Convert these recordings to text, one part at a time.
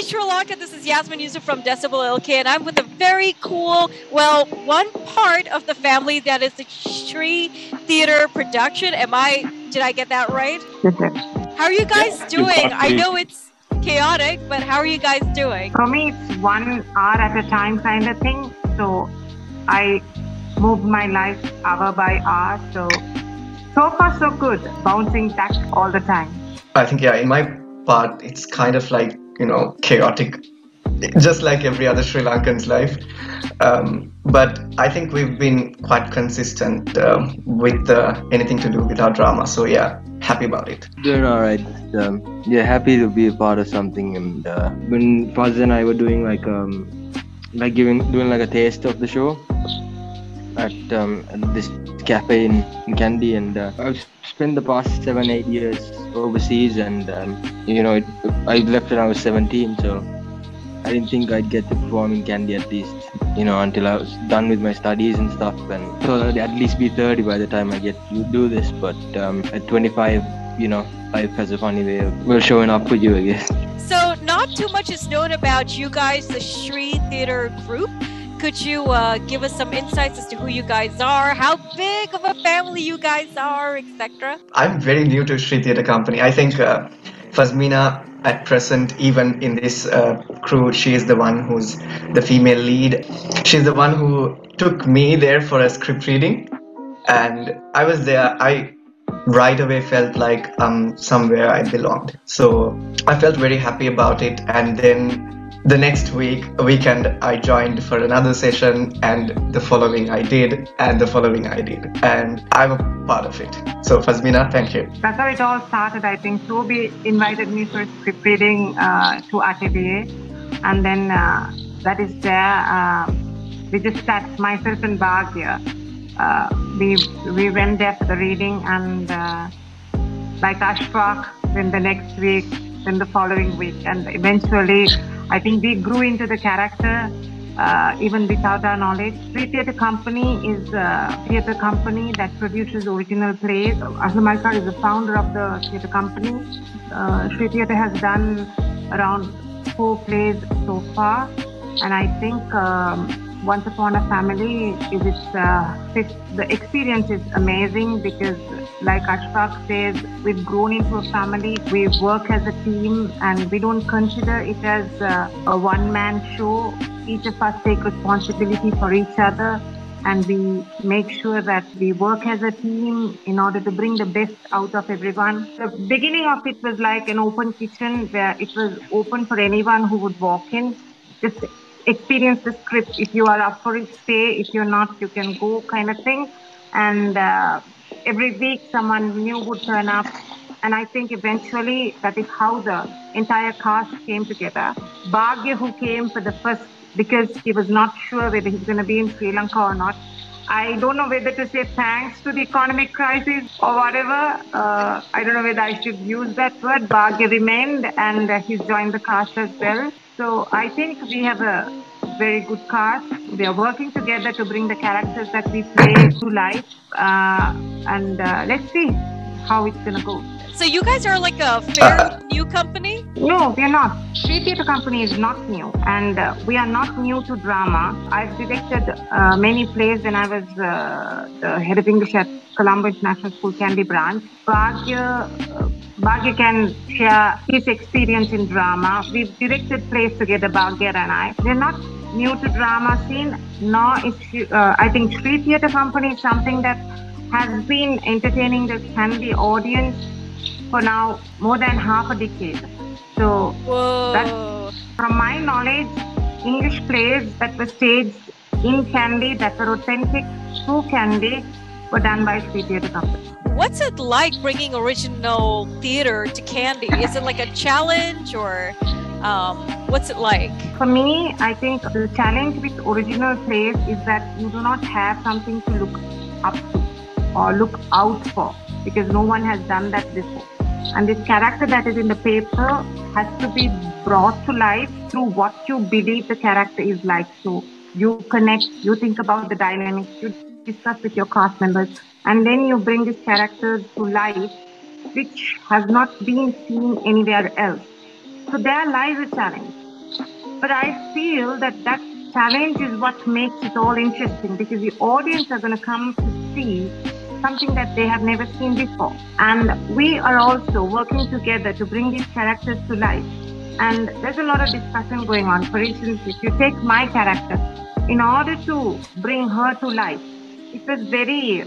Sri Lanka. This is Yasmin Yusuf from DecibelLK, and I'm with a very cool, well, one part of the family that is the Shri Theater production. Did I get that right? How are you guys doing? I know it's chaotic, but how are you guys doing? For me, it's 1 hour at a time kind of thing. So I move my life hour by hour. So far so good. Bouncing back all the time. I think, in my part, it's kind of like, chaotic, just like every other Sri Lankan's life. But I think we've been quite consistent with anything to do with our drama. So happy about it. Doing all right. Happy to be a part of something. And when Faz and I were doing doing a taste of the show at this cafe in Kandy, and I've spent the past 7-8 years overseas, and I left when I was 17, so I didn't think I'd get to perform in Kandy at least, until I was done with my studies and stuff, and so I'd at least be 30 by the time I get to do this. But at 25, life has a funny way of showing up for you, I guess. So not too much is known about you guys, the Shri Theater group. Could you give us some insights as to who you guys are, how big of a family you guys are, etc.? I'm very new to Shri Theatre Company. I think Fazmina at present, even in this crew, she is the one who's the female lead. She's the one who took me there for a script reading, and I was there. I right away felt like somewhere I belonged. So I felt very happy about it, and then the next weekend, I joined for another session, and the following I did, and the following I did, and I'm a part of it. So Fazmina, thank you. That's how it all started, I think. Toby invited me for script reading to Atelier, and then that is there. We just sat, myself and Bhagya. We went there for the reading, and like Ashfaq, then the next week, then the following week, and eventually I think we grew into the character even without our knowledge. Shri Theatre Company is a theatre company that produces original plays. Aslam Alkar is the founder of the theatre company. Shri Theatre has done around 4 plays so far, and I think Once Upon a Family is the experience is amazing, because like Ashfaq says, we've grown into a family, we work as a team, and we don't consider it as a one-man show. Each of us take responsibility for each other, and we make sure that we work as a team in order to bring the best out of everyone. The beginning of it was like an open kitchen where it was open for anyone who would walk in. Just experience the script. If you are up for it, stay. If you're not, you can go, kind of thing. And every week someone new would turn up, and I think eventually that is how the entire cast came together. Bhagya, who came for the first, because he was not sure whether he's going to be in Sri Lanka or not. I don't know whether to say thanks to the economic crisis or whatever. I don't know whether I should use that word. Bhagya remained, and he's joined the cast as well. So I think we have a very good cast. We are working together to bring the characters that we play to life. And let's see how it's going to go. So you guys are like a fairly new company? No, we are not. Shri Theatre Company is not new, and we are not new to drama. I've directed many plays when I was the head of English at Colombo International School, Kandy branch. Bhagya can share his experience in drama. We've directed plays together, Bhagya and I. We're not new to drama scene, nor is I think Shri Theatre Company is something that has been entertaining the Kandy audience for now more than half a decade. So that, from my knowledge, English plays that were staged in Kandy, that were authentic to Kandy, were done by Shri Theatre Company. What's it like bringing original theater to Kandy? Is it like a challenge, or what's it like? For me, I think the challenge with original plays is that you do not have something to look up to or look out for, because no one has done that before. And this character that is in the paper has to be brought to life through what you believe the character is like. So you connect, you think about the dynamics, you discuss with your cast members, and then you bring this character to life, which has not been seen anywhere else. So there lies a challenge. But I feel that challenge is what makes it all interesting, because the audience are going to come to see something that they have never seen before. And we are also working together to bring these characters to life. And there's a lot of discussion going on. For instance, if you take my character, in order to bring her to life, it was very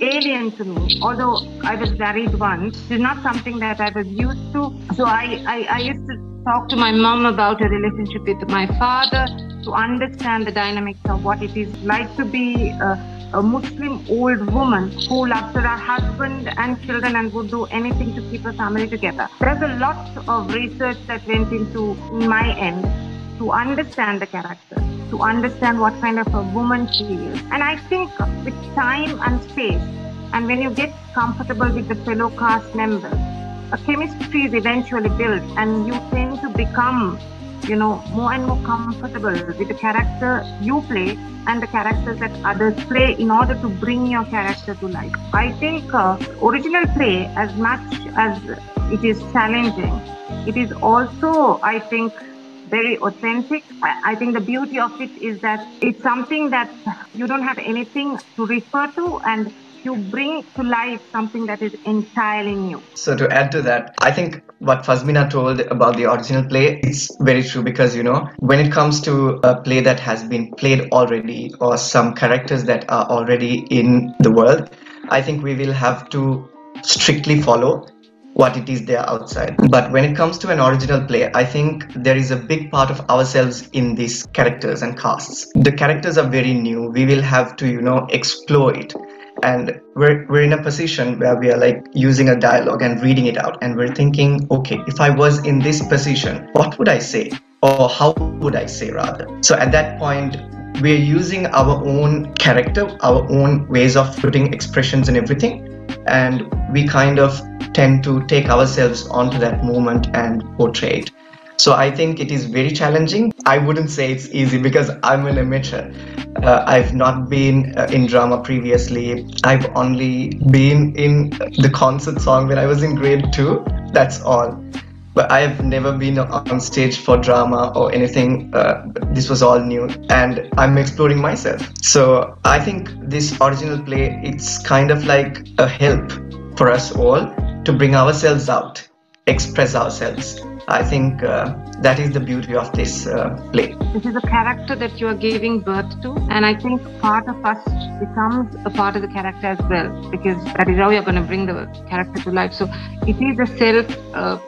alien to me. Although I was married once, it's not something that I was used to. So I used to talk to my mom about a relationship with my father to understand the dynamics of what it is like to be a Muslim old woman who loves her husband and children and would do anything to keep her family together. There's a lot of research that went into my end to understand the character, to understand what kind of a woman she is. And I think with time and space, and when you get comfortable with the fellow cast members, a chemistry is eventually built, and you tend to become, more and more comfortable with the character you play and the characters that others play in order to bring your character to life. I think original play, as much as it is challenging, it is also, I think, very authentic. I think the beauty of it is that it's something that you don't have anything to refer to, and you bring to life something that is entirely new. So to add to that, I think what Fazmina told about the original play, it's very true, because when it comes to a play that has been played already, or some characters that are already in the world, I think we will have to strictly follow what it is there outside. But when it comes to an original play, I think there is a big part of ourselves in these characters and casts. The characters are very new. We will have to explore it. And we're in a position where we are like using a dialogue and reading it out, and we're thinking, okay, if I was in this position, what would I say, or how would I say rather? So at that point, we're using our own character, our own ways of putting expressions and everything, and we kind of tend to take ourselves onto that moment and portray it. So I think it is very challenging. I wouldn't say it's easy, because I'm an amateur. I've not been in drama previously. I've only been in the concert song when I was in grade 2. That's all. But I've never been on stage for drama or anything. This was all new, and I'm exploring myself. So I think this original play, it's kind of like a help for us all to bring ourselves out, express ourselves. I think that is the beauty of this play. This is a character that you are giving birth to, and I think part of us becomes a part of the character as well, because that is how you're going to bring the character to life. So it is a self,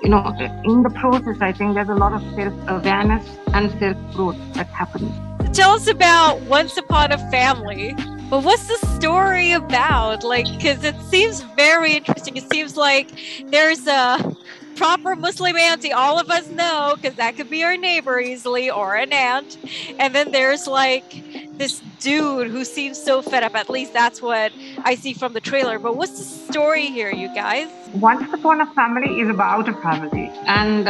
in the process, I think there's a lot of self-awareness and self-growth that happens. Tell us about Once Upon a Family. But what's the story about? Because it seems very interesting. It seems like there's a proper Muslim auntie, all of us know, because that could be our neighbor easily, or an aunt. And then there's this dude who seems so fed up. At least that's what I see from the trailer. But what's the story here, you guys? Once Upon a Family is about a family, and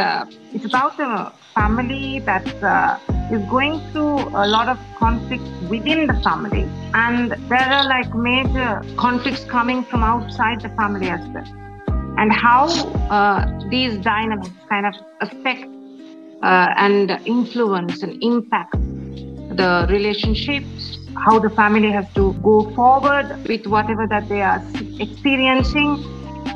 it's about a family that is going through a lot of conflicts within the family, and there are major conflicts coming from outside the family as well, and how these dynamics kind of affect and influence and impact the relationships, how the family has to go forward with whatever that they are experiencing.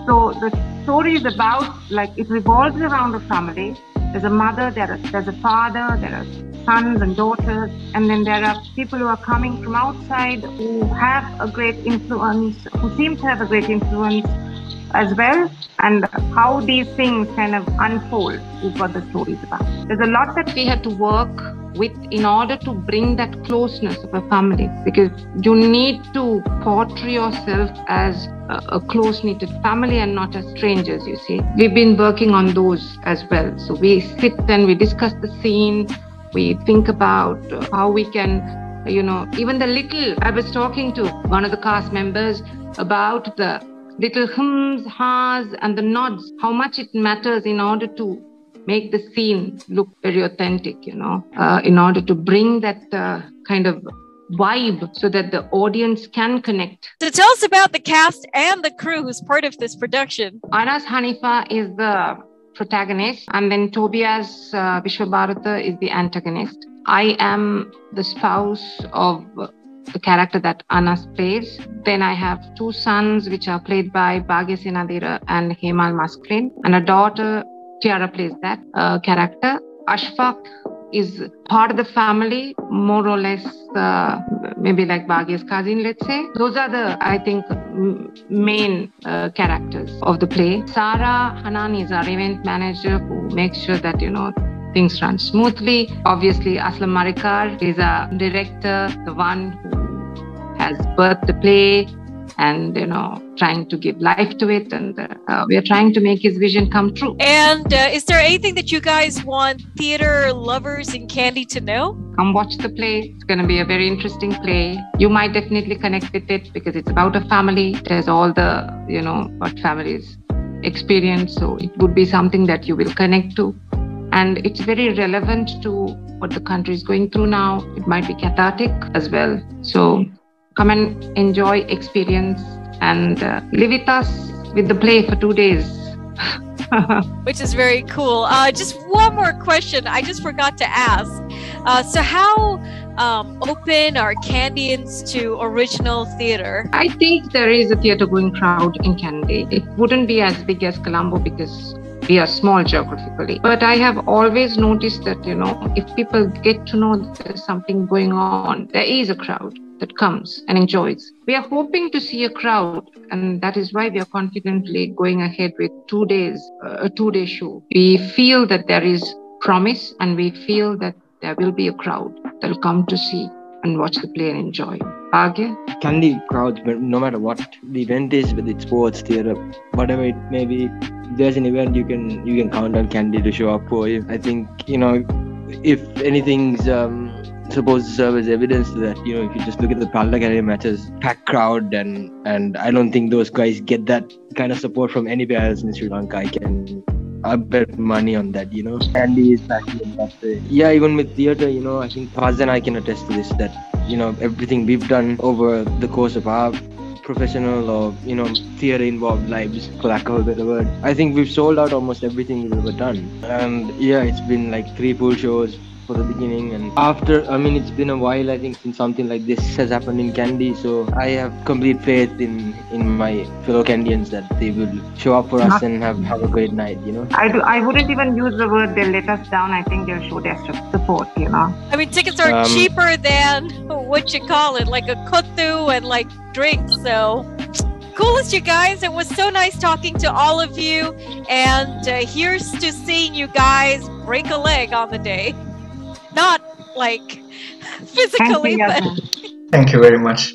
So the story is about, it revolves around the family. There's a mother, there's a father, there are sons and daughters, and then there are people who are coming from outside who have a great influence, who seem to have a great influence as well, and how these things kind of unfold is what the story is about. There's a lot that we had to work with in order to bring that closeness of a family, because you need to portray yourself as a close-knitted family and not as strangers, you see. We've been working on those as well. So we sit and we discuss the scene, we think about how we can, even the little, I was talking to one of the cast members about the little hums, ha's, and the nods, how much it matters in order to make the scene look very authentic, in order to bring that kind of vibe so that the audience can connect. So tell us about the cast and the crew who's part of this production. Anas Hanifa is the protagonist, and then Tobias Vishwabharata is the antagonist. I am the spouse of the character that Anas plays. Then I have two sons, which are played by Bhagya Senadira and Hemal Masklin, and a daughter, Tiara, plays that character. Ashfaq is part of the family, more or less, maybe like Bhagya's cousin, let's say. Those are the, I think, main characters of the play. Sarah Hanan is our event manager who makes sure that, things run smoothly. Obviously, Aslam Marikar is our director, the one who has birthed the play and, trying to give life to it. And we are trying to make his vision come true. And is there anything that you guys want theater lovers in Kandy to know? Come watch the play. It's going to be a very interesting play. You might definitely connect with it because it's about a family. There's all the, what families experience. So it would be something that you will connect to. And it's very relevant to what the country is going through now. It might be cathartic as well. So come and enjoy, experience, and live with us with the play for 2 days. Which is very cool. Just one more question I just forgot to ask. So how open are Kandians to original theater? I think there is a theater-going crowd in Kandy. It wouldn't be as big as Colombo because we are small geographically. But I have always noticed that, if people get to know there's something going on, there is a crowd that comes and enjoys. We are hoping to see a crowd, and that is why we are confidently going ahead with 2 days, a 2-day show. We feel that there is promise, and we feel that there will be a crowd that will come to see and watch the play and enjoy. Bhagya? Kandy crowds, but no matter what the event is, whether it's sports, theater, whatever it may be, if there's an event you can count on Kandy to show up for you. I think, if anything's supposed to serve as evidence to that, if you just look at the Pallakari matches, packed crowd, and I don't think those guys get that kind of support from anywhere else in Sri Lanka. I bet money on that, Kandy is passionate in that way. Yeah, even with theatre, I think Faz and I can attest to this, that, everything we've done over the course of our professional or, theatre involved lives, for lack of a better word, I think we've sold out almost everything we've ever done. And yeah, it's been like 3 full shows for the beginning, and after, it's been a while, I think, since something like this has happened in Kandy, so I have complete faith in my fellow Kandians that they will show up for us and have a great night, I wouldn't even use the word they'll let us down. I think they'll show their support, Tickets are cheaper than like a kuttu and like drinks, so coolest, you guys. It was so nice talking to all of you, and here's to seeing you guys break a leg on the day. Not like physically, but Thank you very much.